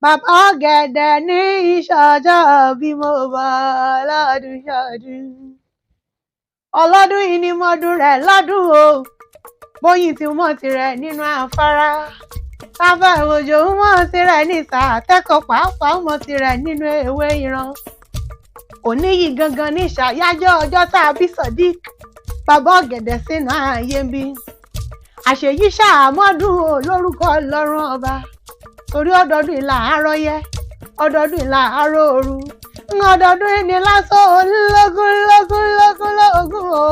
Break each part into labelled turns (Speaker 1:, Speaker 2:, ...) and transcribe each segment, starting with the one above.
Speaker 1: Bàbá ọ̀gẹ̀dẹ̀ ní ìṣọjọ́ bí mo bá lọ́dún ṣọdún. Ọlọ́dún yìí ni mọ́dún rẹ̀ lọ́dún o. Bóyin ti mọ̀ tirẹ̀ nínú afárá. Bàbá òjò mọ̀ tirẹ̀ ní sàtẹ́kọ̀ pàápàá mọ̀ tirẹ̀ nínú ewé ìran. Òní yìí gangan ní ìṣàyájọ́ ọjọ́ tá a bí Sodiq. Bàbá ọ̀gẹ̀dẹ̀ sínú ààyè ń bí. Àṣeyí ṣàmọ́dún o lórúkọ Ọlọ́run ọba. Torí ọdọọdún ìlà àárọ̀yẹ, ọdọọdún ìlà àárọ̀ọ̀rù, ọdọọdún ìní lásán ológún o.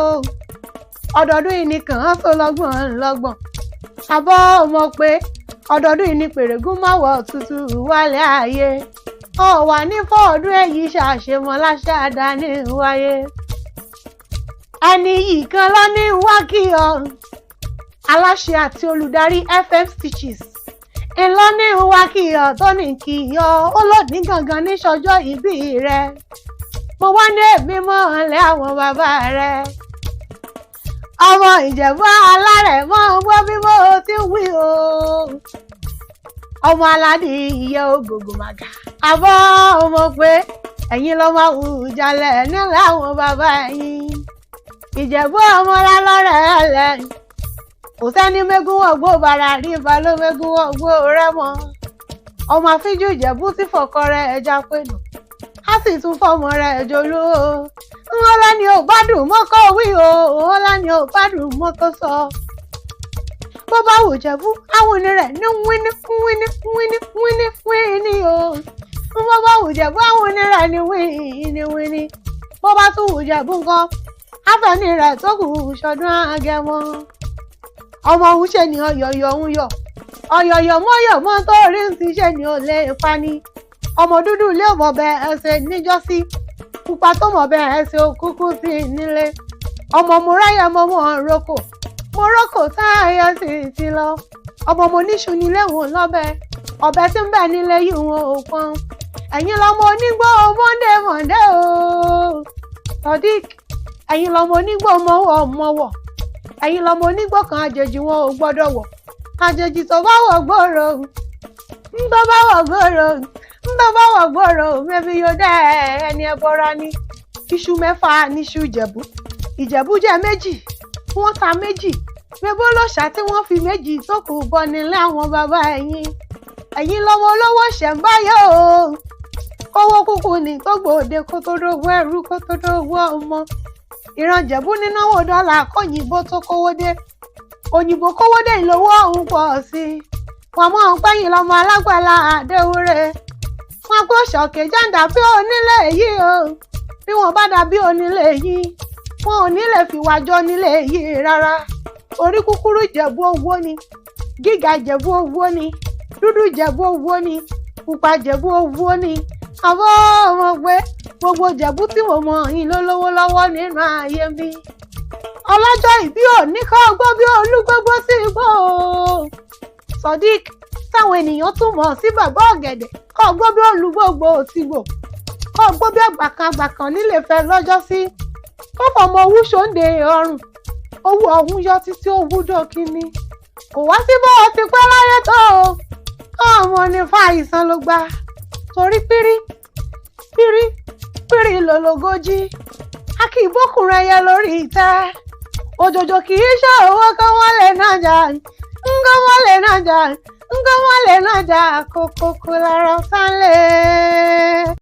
Speaker 1: Ọdọọdún ìní kàn án so lọ́gbọ̀n. Àbọ̀ mọ̀ pé ọdọọdún ìní pèrègún máwọ̀ tútù wálé ayé. Ọ̀wà ní fọ́ọ̀dún èyí ṣàṣemọ́ láṣáadá ní wáyé. Ẹni yìí kan lọ ní wákìyọ. Aláṣẹ àti olùdarí FM Stitches. Ìlọ ní wákìyọ tó ní kìyọ ó lòdì gangan ní ṣọjọ́ ìbí rẹ̀. Mo wá ní èmi mọ́lẹ̀ àwọn bàbá rẹ̀. Ọmọ Ìjẹ̀bú alárẹ̀ mọ́ gbọ́ bí mo ti wí o. Ọmọ aládì ìyẹ́ ògògò màgà. Àbọ̀ ọmọ pé ẹ̀yin lọ́mọ Àwùjalẹ̀ nílẹ̀ àwọn bàbá yín. Ìjẹ̀bú ọmọ lálọ́rẹ̀ ẹ̀lẹ́. Kò sẹ́ni mégún ọgbó bàrà rí baló mégún ọgbó rẹ́mọ. Ọmọ àfíjú Ìjẹ̀bú tí fọkọ rẹ̀ ẹja pẹ̀lú. Á sì tún fọmọ rẹ̀ jolú o. Wọ́n lẹ́ni ò gbádùn mọ́kọ́ wí o. Wọ́n lẹ́ni ò gbádùn mọ́kọ́ sọ. Bó bá wù Ìjẹ̀bú, àwọn ni rẹ̀ ní wíní o. Bó bá wù Ìjẹ̀bú, àwọn ni rẹ̀ ní wíní. Bó bá tún wù Ìjẹ̀bú nǹkan, àfẹ́ni rẹ̀ tó kù ṣọdún Agẹmọ. Ọmọ òun ṣe ni ọ̀yọ̀yọ̀ ń yọ̀. Ọ̀yọ̀yọ̀ mọ́yọ̀ mọ́ tó rí ń ti ṣe ni ò lè pani. Ọmọ dúdú ilé ò mọ̀ bẹ ẹsẹ̀ níjọ́sí. Pupa tó mọ̀ bẹ ẹsẹ̀ òkúkú sí nílé. Ọmọ mo ráyà mọ́ mọ́ roko. Mo roko táyà sì ti lọ. Ọmọ mo níṣu nílé wọn lọ́bẹ̀. Ọ̀bẹ tí ń bẹ nílé yìí wọn ò pọn. Ẹ̀yin lọmọ onígbó mọ́ndé o. Sodiq, ẹ̀yin lọmọ onígbó mọ́wọ̀. Ẹ̀yin lọmọ onígbó kan àjèjì wọn ò gbọ́dọ̀ wọ̀. Àjèjì tó bá wọ̀ gbòòrò. Bá wọ̀ gbòòrò. Mẹ́bí yóò dẹ́ ẹni ẹbọra ní. Iṣu mẹ́fà níṣu Ìjẹ̀bú. Ìjẹ̀bú jẹ́ méjì. Wọ́n ta méjì. Mẹ́bó lọ́ṣà tí wọ́n fi méjì tó kù bọ nílé àwọn bàbá ẹ̀yin. Ẹ̀yin lọmọ olówó ṣẹ̀ǹbáyé o. Owó kúkú ní tó gbòde kó tó dógún ẹrú kó tó dógún ọmọ. Ìran Ìjẹ̀bú nínáwó dọ́là kóyìnbó tó kówó dé. Òyìnbó kówó dé ìlówó ọ̀hún pọ̀ sí i. Wọ́n mọ̀ ń pẹ́yìn lọ́mọ alágbàlá àdéhùrè. Wọ́n kó ṣọ̀kè jáǹdà bí onílé yìí o. Bí wọ́n bá dàbí onílé yìí, wọn ò ní lè fìwà jọ nílé yìí rárá. Orí kúkúrú Ìjẹ̀bú owó ni. Gíga Ìjẹ̀bú owó ni. Dúdú Ìjẹ̀bú owó ni. Pupa Ìjẹ̀bú owó ni. Àbọ̀ ọmọ pé gbogbo Ìjẹ̀bú tí mo mọ̀ yín ló lówó lọ́wọ́ nínú ayé mi. Ọlọ́jọ́ ìbí òní kọ́ gbọ́ bí olúgbógbó sí igbó o. Sodiq, táwọn ènìyàn tún mọ̀ sí bàbá ọ̀gẹ̀dẹ̀ kọ́ gbọ́ bí olúgbógbó ti gbò. Kọ́ gbọ́ bí àgbàkan nílé fẹ́ lọ́jọ́ sí. Kó fọmọ owú ṣòǹde ọrùn. Owó ọ̀hún yọ títí owú dókínní. Kò wá sí bó o ti pẹ́ láyé tó o. Kọ́ ọmọ ní fàìsàn ló gbà. Torí pírí lòlógójì. A kì í bókùnrin ẹyẹ lórí ìtẹ́. Òjòjò kì í ṣe owó kán wọ́n lè nájà. Kókókó lára tá